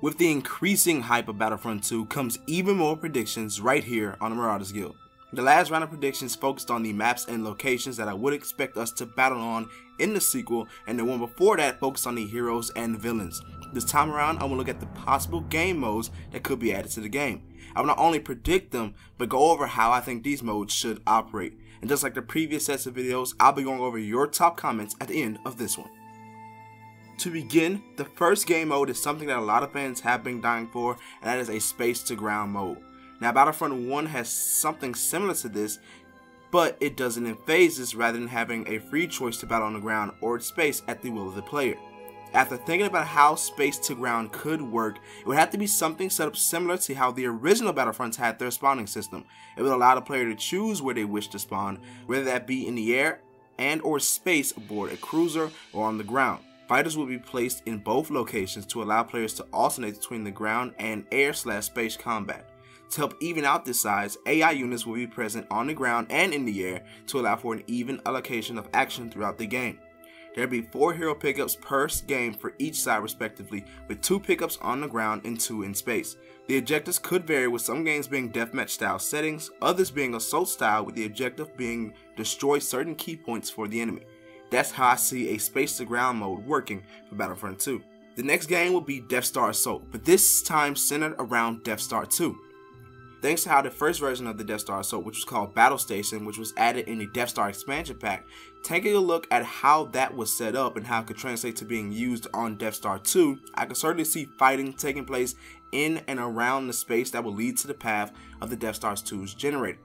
With the increasing hype of Battlefront 2 comes even more predictions right here on the Marauders Guild. The last round of predictions focused on the maps and locations that I would expect us to battle on in the sequel, and the one before that focused on the heroes and villains. This time around, I will look at the possible game modes that could be added to the game. I will not only predict them, but go over how I think these modes should operate. And just like the previous sets of videos, I'll be going over your top comments at the end of this one. To begin, the first game mode is something that a lot of fans have been dying for, and that is a space to ground mode. Now, Battlefront 1 has something similar to this, but it does it in phases rather than having a free choice to battle on the ground or in space at the will of the player. After thinking about how space to ground could work, it would have to be something set up similar to how the original Battlefronts had their spawning system. It would allow the player to choose where they wish to spawn, whether that be in the air and or space aboard a cruiser or on the ground. Fighters will be placed in both locations to allow players to alternate between the ground and air/space combat. To help even out this size, AI units will be present on the ground and in the air to allow for an even allocation of action throughout the game. There will be 4 hero pickups per game for each side respectively, with 2 pickups on the ground and 2 in space. The objectives could vary, with some games being deathmatch style settings, others being assault style, with the objective being destroy certain key points for the enemy. That's how I see a space to ground mode working for Battlefront 2. The next game will be Death Star Assault, but this time centered around Death Star 2. Thanks to how the first version of the Death Star Assault, which was called Battle Station, which was added in the Death Star expansion pack, taking a look at how that was set up and how it could translate to being used on Death Star 2, I could certainly see fighting taking place in and around the space that will lead to the path of the Death Star 2's generator.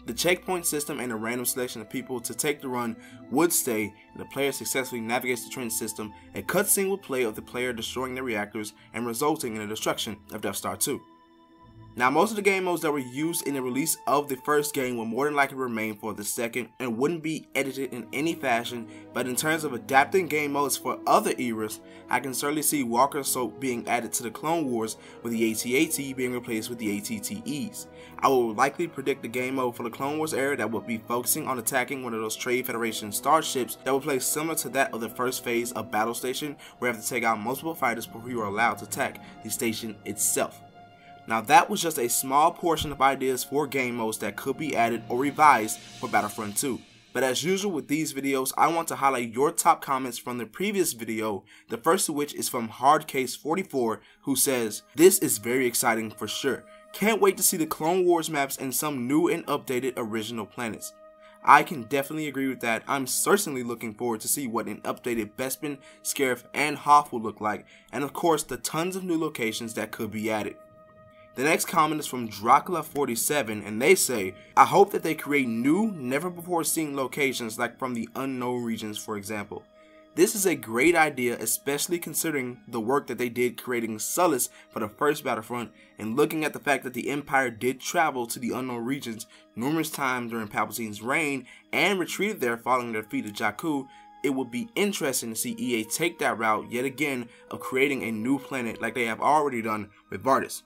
The checkpoint system and a random selection of people to take the run would stay, and the player successfully navigates the trench system. A cutscene will play of the player destroying the reactors and resulting in the destruction of Death Star 2. Now, most of the game modes that were used in the release of the first game will more than likely remain for the second and wouldn't be edited in any fashion, but in terms of adapting game modes for other eras, I can certainly see Walker Assault being added to the Clone Wars, with the AT-AT being replaced with the AT-TEs. I will likely predict the game mode for the Clone Wars era that will be focusing on attacking one of those Trade Federation starships that will play similar to that of the first phase of Battle Station, where you have to take out multiple fighters before you are allowed to attack the station itself. Now, that was just a small portion of ideas for game modes that could be added or revised for Battlefront 2. But as usual with these videos, I want to highlight your top comments from the previous video, the first of which is from Hardcase44, who says, "This is very exciting for sure. Can't wait to see the Clone Wars maps and some new and updated original planets." I can definitely agree with that. I'm certainly looking forward to see what an updated Bespin, Scarif, and Hoth will look like, and of course the tons of new locations that could be added. The next comment is from Dracula47, and they say, "I hope that they create new, never before seen locations like from the unknown regions, for example. This is a great idea, especially considering the work that they did creating Sullust for the first Battlefront, and looking at the fact that the Empire did travel to the unknown regions numerous times during Palpatine's reign and retreated there following their defeat of Jakku. It would be interesting to see EA take that route yet again of creating a new planet like they have already done with Vardis."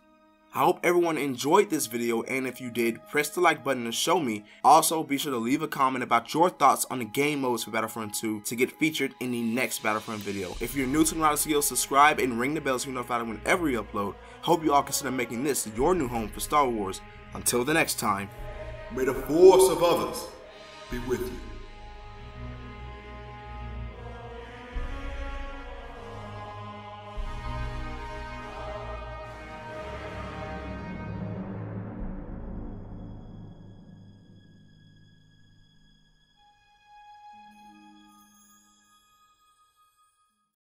I hope everyone enjoyed this video, and if you did, press the like button to show me. Also, be sure to leave a comment about your thoughts on the game modes for Battlefront 2 to get featured in the next Battlefront video. If you're new to the Marauders Guild, subscribe and ring the bell so you're notified whenever we upload. Hope you all consider making this your new home for Star Wars. Until the next time, may the force of others be with you.